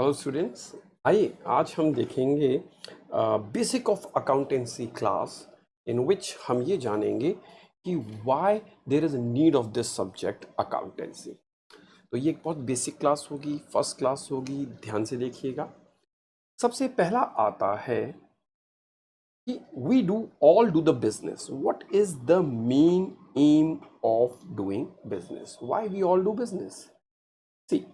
Hello students, आइए आज हम देखेंगे basic of accountancy class in which हम ये जानेंगे कि why there is a need of this subject accountancy. तो ये एक बहुत बेसिक क्लास होगी, फर्स्ट क्लास होगी, ध्यान से देखिएगा। सबसे पहला आता है कि we do all do the business. What is the main aim of doing business? Why we all do business? See,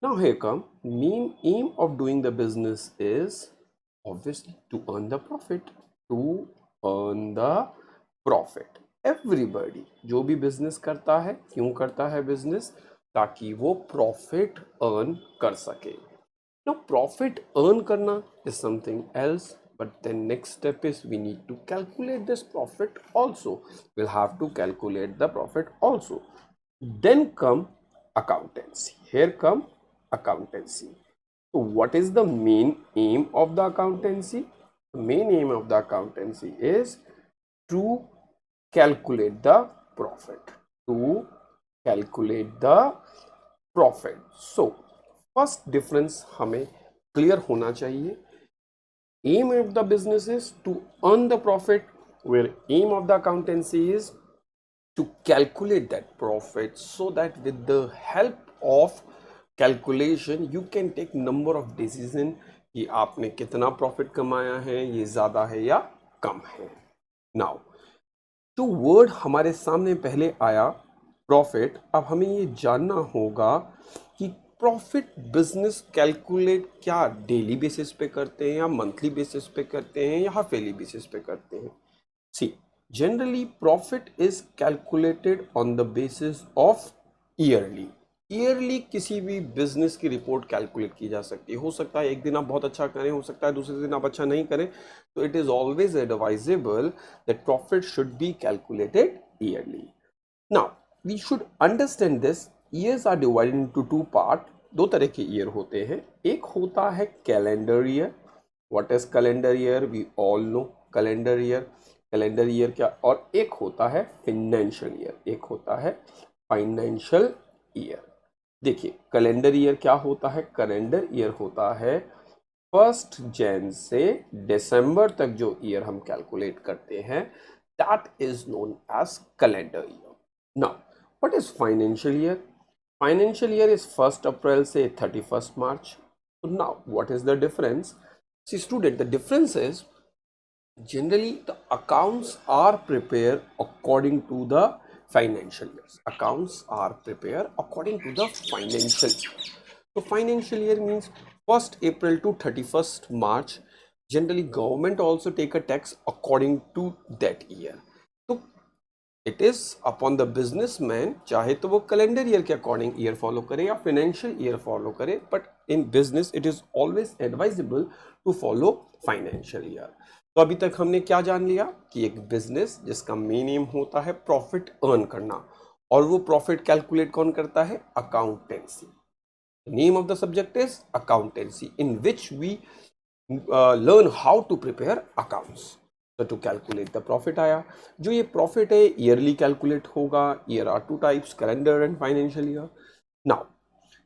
now here come main aim of doing the business is obviously to earn the profit. To earn the profit. Everybody जो भी business करता है क्यों करता है business? ताकि वो profit earn कर सके. Now profit earn करना is something else, but then next step is we need to calculate this profit also. We'll have to calculate the profit also. Then come accountancy. Here come accountancy. So what is the main aim of the accountancy? The main aim of the accountancy is to calculate the profit. To calculate the profit. So first difference हमें clear होना चाहिए. Aim of the business is to earn the profit, where aim of the accountancy is to calculate that profit, so that with the help of calculation you can take number of decision कि आपने कितना profit कमाया है, ये ज़्यादा है या कम है. नाउ जो वर्ड हमारे सामने पहले आया प्रॉफिट, अब हमें ये जानना होगा कि प्रॉफिट बिजनेस कैलकुलेट क्या डेली बेसिस पे करते हैं या मंथली बेसिस पे करते हैं या हाफ ईयरली बेसिस पे करते हैं. See, generally profit is calculated on the basis of yearly. Yearly किसी भी बिजनेस की रिपोर्ट कैलकुलेट की जा सकती है. हो सकता है एक दिन आप बहुत अच्छा करें, हो सकता है दूसरे दिन आप अच्छा नहीं करें. तो it is always advisable that profit should be calculated yearly. Now we should understand this. Years are divided into two part. दो तरह के ईयर होते हैं. एक होता है calendar year. What is calendar year? We all know calendar year. Calendar year क्या? और एक होता है फाइनेंशियल ईयर. एक होता है फाइनेंशियल ईयर. देखिए कैलेंडर ईयर क्या होता है? कैलेंडर ईयर होता है 1 जैन से दिसंबर तक जो ईयर हम कैलकुलेट करते हैं, that is known as calendar year. Now what is financial year? Financial year is 1 April से 31 March. So now what is the difference? See student, the difference is generally the accounts are prepared according to the financial years. Accounts are prepared according to the financial year. So financial year means 1 April to 31 March. Generally government also take a tax according to that year. So it is upon the businessman, चाहे तो वो calendar year के according year follow करे या financial year follow करे, but in business it is always advisable to follow financial year. तो अभी तक हमने क्या जान लिया कि एक बिजनेस जिसका मेन एम होता है प्रॉफिट अर्न करना, और वो प्रॉफिट कैलकुलेट कौन करता है? Accountancy. Name of the subject is accountancy, in which we learn how to prepare accounts. So to calculate the profit आया. जो ये profit है yearly calculate होगा. Year are two types, calendar and financial year. Now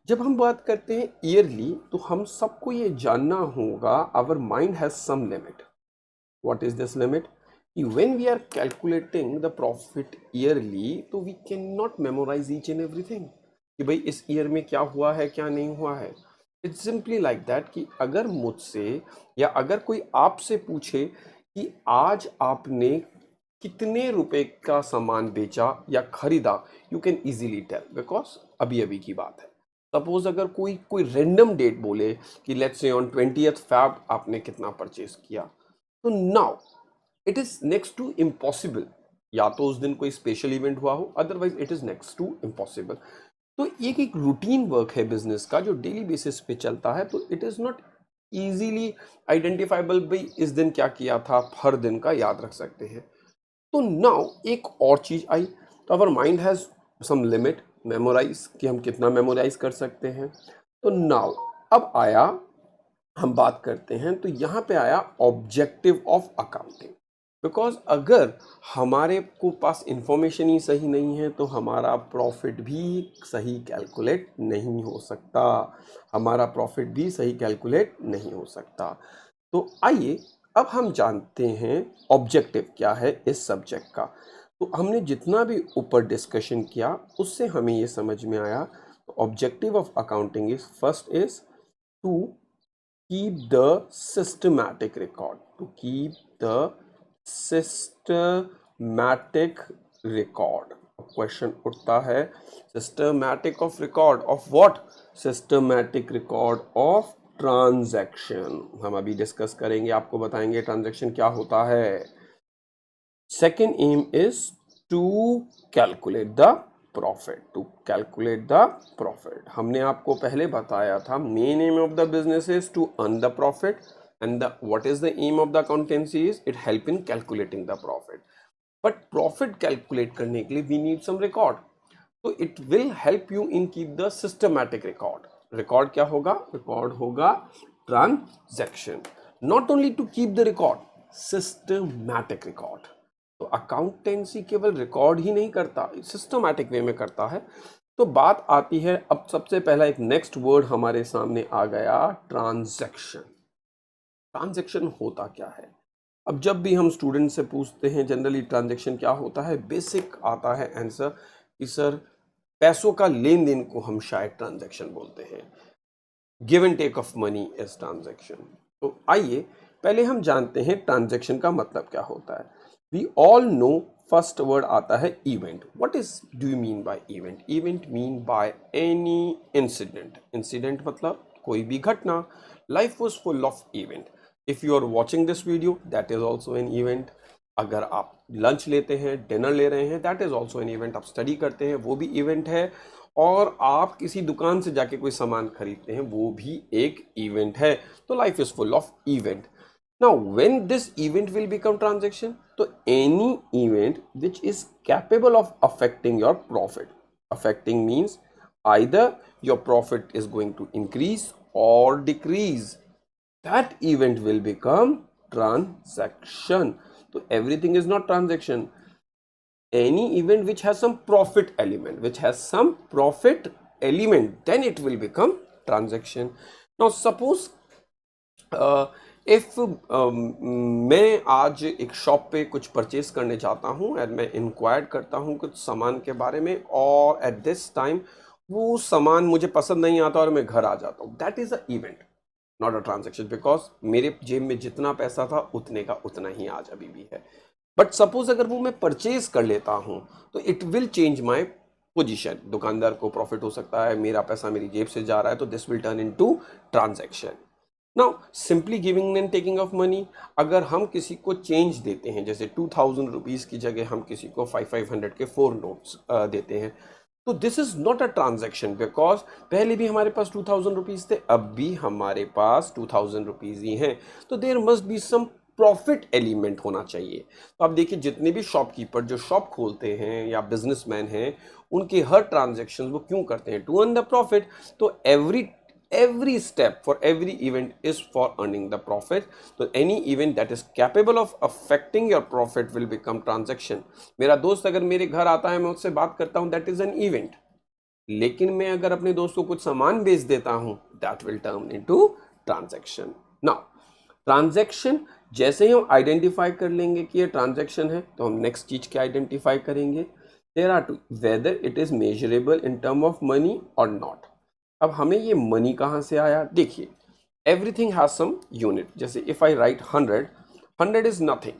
जब हम बात करते हैं yearly, तो हम सबको ये जानना होगा our mind has some limit. What is this limit? When we are calculating the profit yearly, तो we cannot memorize each and everything कि भाई इस ईयर में क्या हुआ है क्या नहीं हुआ है. इट्स सिंपली लाइक दैट कि अगर मुझसे या अगर कोई आपसे पूछे कि आज आपने कितने रुपए का सामान बेचा या खरीदा, you can easily tell because अभी अभी की बात है. सपोज अगर कोई कोई रेंडम डेट बोले कि let's say on 20th Feb आपने कितना परचेज किया, तो now it is next to impossible. या तो उस दिन कोई स्पेशल इवेंट हुआ हो, otherwise it is next to impossible. तो एक रूटीन वर्क है बिजनेस का जो डेली बेसिस पे चलता है, तो it is not easily identifiable भाई इस दिन क्या किया था, हर दिन का याद रख सकते हैं. तो नाउ एक और चीज आई. तो our mind has some limit memorise कि हम कितना मेमोराइज कर सकते हैं. तो नाउ अब आया, हम बात करते हैं, तो यहां पे आया ऑब्जेक्टिव ऑफ अकाउंटिंग. बिकॉज अगर हमारे को पास इंफॉर्मेशन ही सही नहीं है तो हमारा प्रॉफिट भी सही कैलकुलेट नहीं हो सकता, हमारा प्रॉफिट भी सही कैलकुलेट नहीं हो सकता। तो आइए अब हम जानते हैं ऑब्जेक्टिव क्या है इस सब्जेक्ट का। तो हमने जितना भी ऊपर डिस्कशन किया उससे हमें ये समझ में आया, objective of accounting is first is to keep the systematic record, to keep the systematic record। Question उठता है systematic of record of what, systematic record of transaction. हम अभी डिस्कस करेंगे, आपको बताएंगे ट्रांजैक्शन क्या होता है। Second aim is to calculate the profit, to calculate the profit. हमने आपको पहले बताया था main aim of the business is to earn the profit and the what is the aim of the accountancy is it help in calculating the profit. But profit calculate करने के लिए we need some record, तो it will help you in keep the systematic record. Record क्या होगा, record होगा transaction. Not only to keep the record, systematic record. तो accountancy केवल record ही नहीं करता, सिस्टमैटिक वे में करता है। तो बात आती है अब सबसे पहला एक नेक्स्ट वर्ड हमारे सामने आ गया, ट्रांजैक्शन। ट्रांजैक्शन होता क्या है? अब जब भी हम स्टूडेंट से पूछते हैं जनरली ट्रांजैक्शन क्या होता है, बेसिक आता है आंसर कि सर पैसों का लेन देन को हम शायद ट्रांजैक्शन बोलते हैं, give and take of money is transaction. तो आइए पहले हम जानते हैं ट्रांजैक्शन का मतलब क्या होता है। We all know first word आता है event. What is do you mean by event? Event mean by any incident. Incident मतलब कोई भी घटना। Life was full of event. If you are watching this video that is also an event. अगर आप lunch लेते हैं, dinner ले रहे हैं, that is also an event. आप स्टडी करते हैं, वो भी इवेंट है। और आप किसी दुकान से जाके कोई सामान खरीदते हैं, वो भी एक इवेंट है। तो life is full of event. Now, when this event will become transaction? So any event which is capable of affecting your profit. Affecting means either your profit is going to increase or decrease. That event will become transaction. So everything is not transaction. Any event which has some profit element, then it will become transaction. Now suppose if मैं आज एक shop पे कुछ purchase करने जाता हूँ and मैं inquire करता हूँ कुछ सामान के बारे में, और एट दिस टाइम वो सामान मुझे पसंद नहीं आता और मैं घर आ जाता हूँ, that is a event, not a transaction. Because मेरे जेब में जितना पैसा था उतने का उतना ही आज अभी भी है। बट सपोज अगर वो मैं परचेज कर लेता हूँ तो it will change my position. दुकानदार को प्रॉफिट हो सकता है, मेरा पैसा मेरी जेब से जा रहा है, तो this will turn in to transaction. Now simply giving and taking of money, अगर हम किसी को चेंज देते हैं, जैसे 2000 रुपीज़ की जगह हम किसी को 500 के 4 नोट्स देते हैं, तो this is not a transaction. Because पहले भी हमारे पास 2000 रुपीज़ थे, अब भी हमारे पास 2000 रुपीज़ ही हैं, तो there must be some profit element होना चाहिए। तो आप देखिए जितने भी शॉपकीपर जो शॉप खोलते हैं या बिजनेसमैन हैं, उनके हर ट्रांजैक्शन वो क्यों करते हैं? To earn the profit. तो every step for every event is for earning the profit. So any event that is capable of affecting your profit will become transaction. मेरा दोस्त अगर मेरे घर आता है, मैं उससे बात करता हूँ, that is an event. लेकिन मैं अगर अपने दोस्त को कुछ सामान बेच देता हूँ, that will turn into transaction. Now transaction जैसे ही हम आइडेंटिफाई कर लेंगे कि ये ट्रांजैक्शन है, तो हम नेक्स्ट चीज क्या आइडेंटिफाई करेंगे? There are two, whether it is measurable in term of money और नॉट। अब हमें ये मनी कहाँ से आया? देखिए एवरीथिंग हैज सम यूनिट। जैसे if I write 100, 100 is nothing,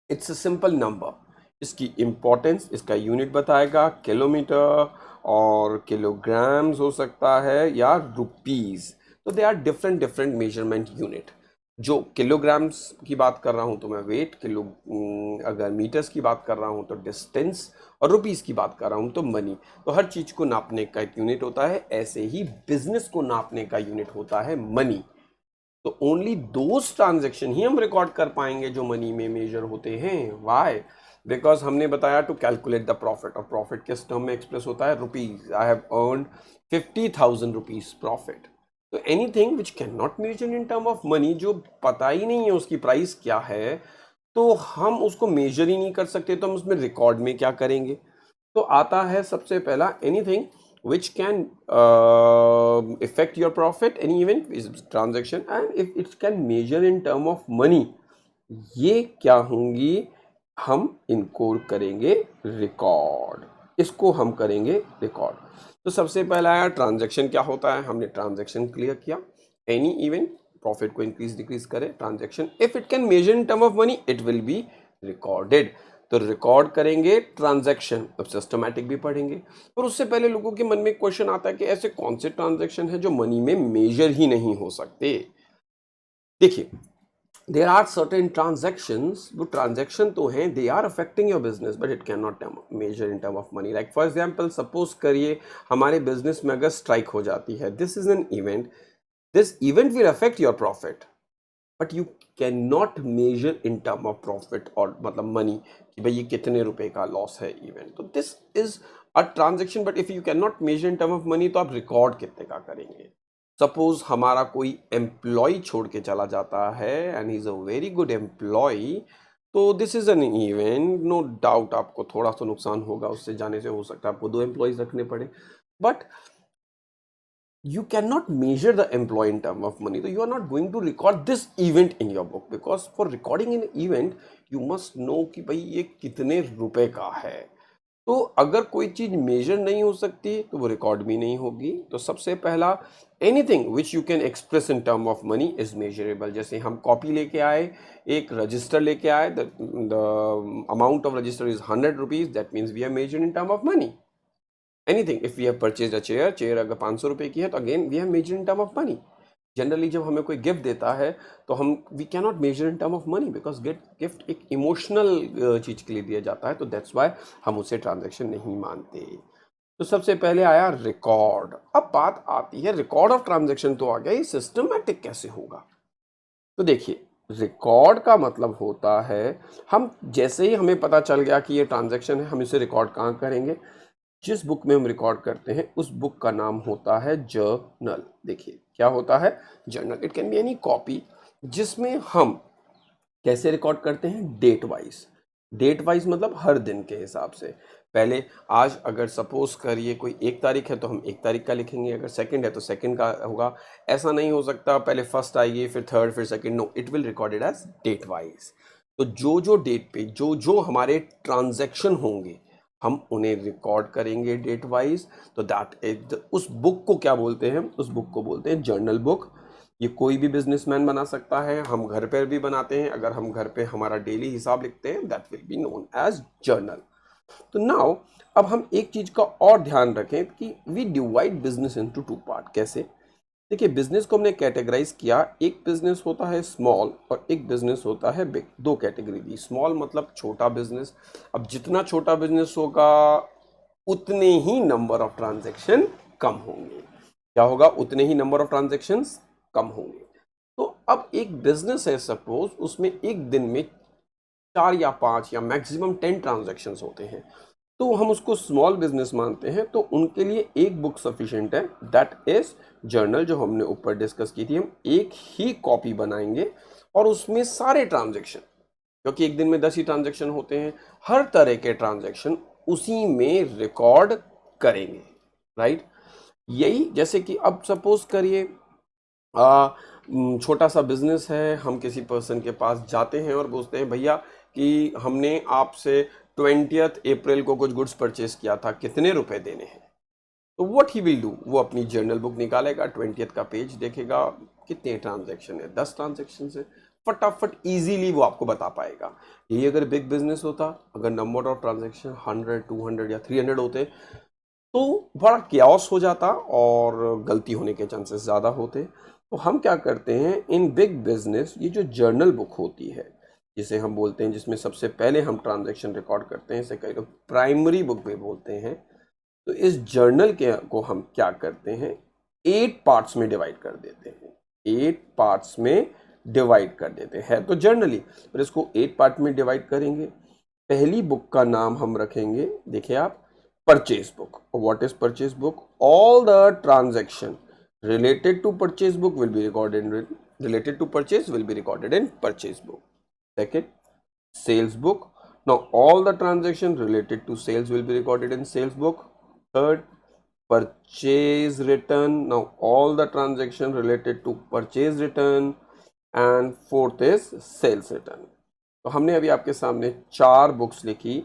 it's a simple number. इसकी इंपॉर्टेंस, इसका यूनिट बताएगा किलोमीटर और किलोग्राम्स हो सकता है या रुपीज। तो they are different different measurement unit. जो किलोग्राम्स की बात कर रहा हूँ तो मैं वेट, अगर मीटर्स की बात कर रहा हूँ तो डिस्टेंस, और रुपीस की बात कर रहा हूँ तो मनी। तो हर चीज को नापने का एक यूनिट होता है, ऐसे ही बिजनेस को नापने का यूनिट होता है मनी। तो ओनली दोज ट्रांजेक्शन ही हम रिकॉर्ड कर पाएंगे जो मनी में मेजर होते हैं। वाई? बिकॉज हमने बताया टू कैलकुलेट द प्रॉफिट, और प्रॉफिट किस टर्म में एक्सप्रेस होता है? Rupees. I have earned 50,000 rupees profit. तो anything which can not measure in term of money, जो पता ही नहीं है उसकी प्राइस क्या है, तो हम उसको मेजर ही नहीं कर सकते, तो हम उसमें रिकॉर्ड में क्या करेंगे? तो आता है सबसे पहला anything which can affect your profit, any event is transaction, and if it can measure in term of money, ये क्या होंगी? हम इनको करेंगे रिकॉर्ड, इसको हम करेंगे रिकॉर्ड। तो सबसे पहला आया ट्रांजैक्शन। क्या होता है? हमने ट्रांजैक्शन क्लियर किया। एनी इवेंट प्रॉफिट को इंक्रीज डिक्रीज करे, transaction. If it can measure in term of money it will be recorded. तो रिकॉर्ड करेंगे ट्रांजैक्शन। अब सिस्टमैटिक भी पढ़ेंगे। और उससे पहले लोगों के मन में क्वेश्चन आता है कि ऐसे कौन से ट्रांजैक्शन है जो मनी में मेजर ही नहीं हो सकते? देखिए, there are certain transactions, वो transaction तो हैं, they are affecting your business but it cannot measure in term of money. Like for example, suppose करिए हमारे business में अगर strike हो जाती है, this is an event, this event will affect your profit but you cannot measure in term of profit और मतलब money कि भाई ये कितने रुपए का loss है event। तो this is a transaction but if you cannot measure in term of money तो आप record कितने का करेंगे? सपोज हमारा कोई एम्प्लॉय छोड़ के चला जाता है and he is a very good employ, तो this is an event, no doubt आपको थोड़ा सा नुकसान होगा उससे जाने से, हो सकता है आपको 2 एम्प्लॉयज रखने पड़े, but you cannot measure the employee in term of money, so you are not going to record this event in your book, because for recording an event you must know कि भाई ये कितने रुपए का है। तो अगर कोई चीज मेजर नहीं हो सकती तो वो रिकॉर्ड भी नहीं होगी। तो सबसे पहला anything which you can express in term of money is measurable. जैसे हम कॉपी लेके आए, एक रजिस्टर लेके आए, the amount of register is 100 rupees, that means we are measure in term of money. Anything if we have purchase a chair, chair अगर 500 रुपए की है तो again we have measure in term of money. Generally जब हमें कोई gift देता है तो हम we can not measure in term of money, because gift एक इमोशनल चीज के लिए दिया जाता है, तो दैट्स वाई हम उसे ट्रांजैक्शन नहीं मानते। तो सबसे पहले आया रिकॉर्ड। अब बात आती है रिकॉर्ड ऑफ ट्रांजैक्शन तो आ गया, ये सिस्टमैटिक कैसे होगा? तो देखिए, रिकॉर्ड का मतलब होता है हम जैसे ही हमें पता चल गया कि ये ट्रांजैक्शन है, हम इसे रिकॉर्ड कहाँ करेंगे? जिस बुक में हम रिकॉर्ड करते हैं उस बुक का नाम होता है जर्नल। देखिए क्या होता है journal? It can be any copy, जिसमें हम कैसे रिकॉर्ड करते हैं? Date wise. डेट वाइज मतलब हर दिन के हिसाब से। पहले आज अगर सपोज करिए कोई 1 तारीख है तो हम 1 तारीख का लिखेंगे, अगर सेकंड है तो सेकंड का होगा। ऐसा नहीं हो सकता पहले फर्स्ट आएगी फिर थर्ड फिर second, no, it will recorded as date wise. तो जो जो डेट पे जो जो हमारे ट्रांजैक्शन होंगे हम उन्हें रिकॉर्ड करेंगे डेट वाइज। तो दैट उस बुक को क्या बोलते हैं? उस बुक को बोलते हैं जर्नल बुक। ये कोई भी बिजनेसमैन बना सकता है, हम घर पर भी बनाते हैं। अगर हम घर पे हमारा डेली हिसाब लिखते हैं that will be known as journal. तो नाउ अब हम एक चीज का और ध्यान रखें कि we divide business into 2 part. कैसे? देखिए, बिजनेस को हमने कैटेगराइज किया, एक बिजनेस होता है स्मॉल और एक बिजनेस होता है बिग। 2 कैटेगरी दी। स्मॉल मतलब छोटा बिजनेस। अब जितना छोटा बिजनेस होगा उतने ही नंबर ऑफ ट्रांजैक्शन कम होंगे। क्या होगा? उतने ही नंबर ऑफ ट्रांजैक्शंस कम होंगे। तो अब एक बिजनेस है सपोज, उसमें एक दिन में 4 या 5 या मैक्सिमम 10 ट्रांजैक्शंस होते हैं, तो हम उसको स्मॉल बिजनेस मानते हैं। तो उनके लिए एक बुक सफिशिएंट है, दैट इज जर्नल, जो हमने ऊपर डिस्कस की थी। हम एक ही कॉपी बनाएंगे और उसमें सारे ट्रांजैक्शन, क्योंकि एक दिन में 10 ही ट्रांजैक्शन होते हैं, हर तरह के ट्रांजैक्शन उसी में रिकॉर्ड करेंगे, राइट? यही जैसे कि अब सपोज करिए छोटा सा बिजनेस है, हम किसी पर्सन के पास जाते हैं और पूछते हैं भैया कि हमने आपसे 20th अप्रैल को कुछ गुड्स परचेज किया था, कितने रुपए देने हैं? तो व्हाट ही विल डू, वो अपनी जर्नल बुक निकालेगा, 20th का पेज देखेगा, कितने ट्रांजैक्शन है? 10 ट्रांजैक्शन है। फटाफट इजीली वो आपको बता पाएगा। यही अगर बिग बिजनेस होता, अगर नंबर ऑफ ट्रांजैक्शन 100 200 या 300 होते तो बड़ा क्याओस हो जाता और गलती होने के चांसेस ज़्यादा होते। तो हम क्या करते हैं, इन बिग बिजनेस ये जो जर्नल बुक होती है, जिसे हम बोलते हैं, जिसमें सबसे पहले हम ट्रांजैक्शन रिकॉर्ड करते हैं, इसे कई लोग प्राइमरी बुक भी बोलते हैं। तो इस जर्नल के को हम क्या करते हैं, 8 पार्ट्स में डिवाइड कर देते हैं। 8 पार्ट्स में डिवाइड कर देते हैं, तो जर्नली, पर इसको 8 पार्ट में डिवाइड करेंगे। पहली बुक का नाम हम रखेंगे, देखिए आप, purchase book. What is purchase book? All the transaction related to purchase book will be recorded in, related to purchase will be recorded in purchase book. Second, sales book. Now all the transaction related to sales will be recorded in sales book. Third, purchase return. Now all the transaction related to purchase return. And fourth is sales return. तो हमने अभी आपके सामने 4 books लिखी।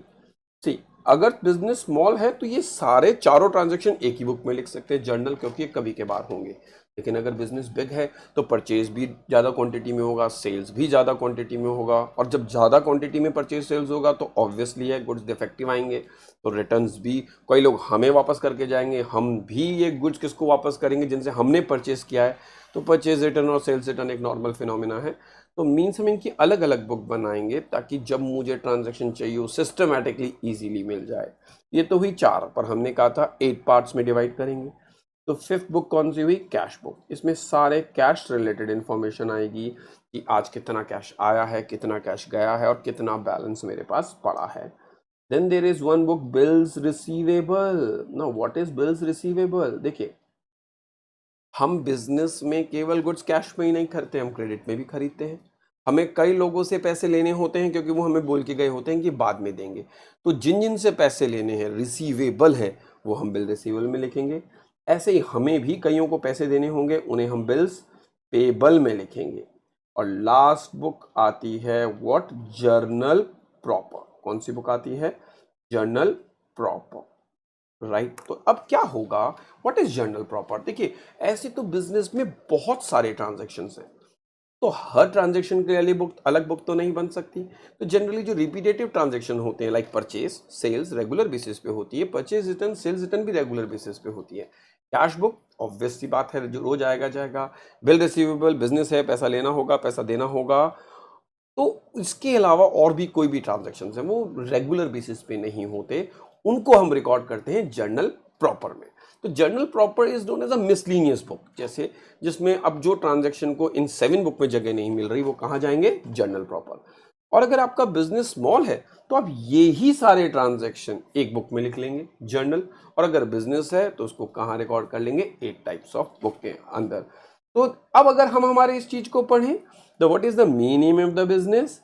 सी, अगर business small है तो ये सारे चारों ट्रांजैक्शन एक ही बुक में लिख सकते हैं जर्नल, क्योंकि ये कभी के बार होंगे। लेकिन अगर बिजनेस बिग है तो परचेज भी ज़्यादा क्वांटिटी में होगा, सेल्स भी ज़्यादा क्वांटिटी में होगा, और जब ज़्यादा क्वांटिटी में परचेज सेल्स होगा तो ऑब्वियसली है गुड्स डिफेक्टिव आएंगे, तो रिटर्न्स भी कई लोग हमें वापस करके जाएंगे, हम भी ये गुड्स किसको वापस करेंगे, जिनसे हमने परचेज किया है। तो परचेज रिटर्न और सेल्स रिटर्न एक नॉर्मल फिनोमिना है। तो मीन्स हम इनकी अलग अलग बुक बनाएंगे ताकि जब मुझे ट्रांजैक्शन चाहिए वो सिस्टमैटिकली ईजीली मिल जाए। ये तो हुई 4, पर हमने कहा था 8 पार्ट्स में डिवाइड करेंगे। तो 5th बुक कौन सी हुई? Cash book. इसमें सारे कैश रिलेटेड इंफॉर्मेशन आएगी कि आज कितना कैश आया है, कितना कैश गया है, और कितना बैलेंस मेरे पास पड़ा है। Then there is one book bills receivable. Now what is bills receivable? देखिए, हम बिजनेस में केवल गुड्स कैश में ही नहीं खरीदते, हम क्रेडिट में भी खरीदते हैं। हमें कई लोगों से पैसे लेने होते हैं क्योंकि वो हमें बोल के गए होते हैं कि बाद में देंगे। तो जिन जिन से पैसे लेने हैं, रिसीवेबल है, वो हम बिल रिसीवेबल में लिखेंगे। ऐसे ही हमें भी कईयों को पैसे देने होंगे, उन्हें हम बिल्स पेबल में लिखेंगे। और लास्ट बुक आती है व्हाट? Journal proper. कौन सी बुक आती है? Journal proper. राइट। तो अब क्या होगा? What is journal proper? देखिए, ऐसे तो बिजनेस में बहुत सारे ट्रांजेक्शन्स हैं, तो हर ट्रांजेक्शन के लिए बुक अलग बुक तो नहीं बन सकती। तो जनरली जो रिपीटेटिव ट्रांजेक्शन होते हैं like purchase sales regular basis पे होती है, परचेज रिटर्न सेल्स रिटर्न भी रेगुलर बेसिस पे होती है। कैश बुक ऑब्वियस सी बात है, जो रोज आएगा जाएगा। बिल रिसीवेबल बिजनेस है, पैसा लेना होगा, पैसा देना होगा। तो इसके अलावा और भी कोई भी ट्रांजेक्शन है वो रेगुलर बेसिस पे नहीं होते, उनको हम रिकॉर्ड करते हैं जर्नल प्रॉपर में। तो journal proper is known as a miscellaneous book, जैसे जिसमें अब जो ट्रांजैक्शन को इन 7 बुक में जगह नहीं मिल रही, वो कहाँ जाएंगे? Journal proper. और अगर आपका बिजनेस स्मॉल है तो आप ये ही सारे ट्रांजैक्शन एक बुक में लिख लेंगे जर्नल, और अगर बिजनेस है तो उसको कहाँ रिकॉर्ड कर लेंगे? 8 टाइप्स ऑफ बुक के अंदर। तो अब अगर हम हमारे इस चीज को पढ़ें, तो what is the main aim of the business?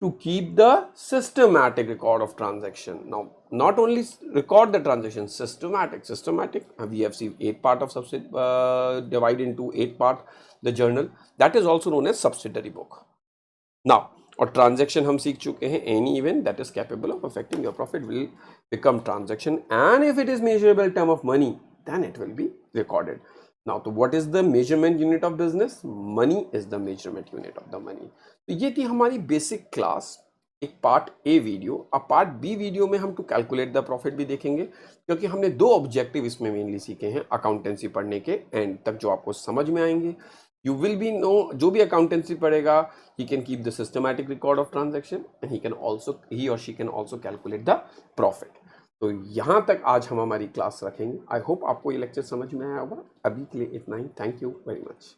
To keep the systematic record of transaction. Now, not only record the transaction, systematic. We have seen 8 part of divide into 8 part the journal. That is also known as subsidiary book. Now, और transaction हम सीख चुके हैं, any event that is capable of affecting your profit will become transaction, and if it is measurable term of money, then it will be recorded. Now, तो what is the measurement unit of business? Money is the measurement unit of the money. तो ये थी हमारी basic class, एक part A video. अब part B video में हम to calculate the profit भी देखेंगे, क्योंकि हमने 2 ऑब्जेक्टिव इसमें मेनली सीखे हैं अकाउंटेंसी पढ़ने के एंड तक, जो आपको समझ में आएंगे। यू विल बी नो, जो भी अकाउंटेंसी पढ़ेगा, he can keep the systematic record of transaction and he और she can also calculate the profit. तो यहाँ तक आज हम हमारी क्लास रखेंगे। आई होप आपको ये लेक्चर समझ में आया होगा। अभी के लिए इतना ही। Thank you very much.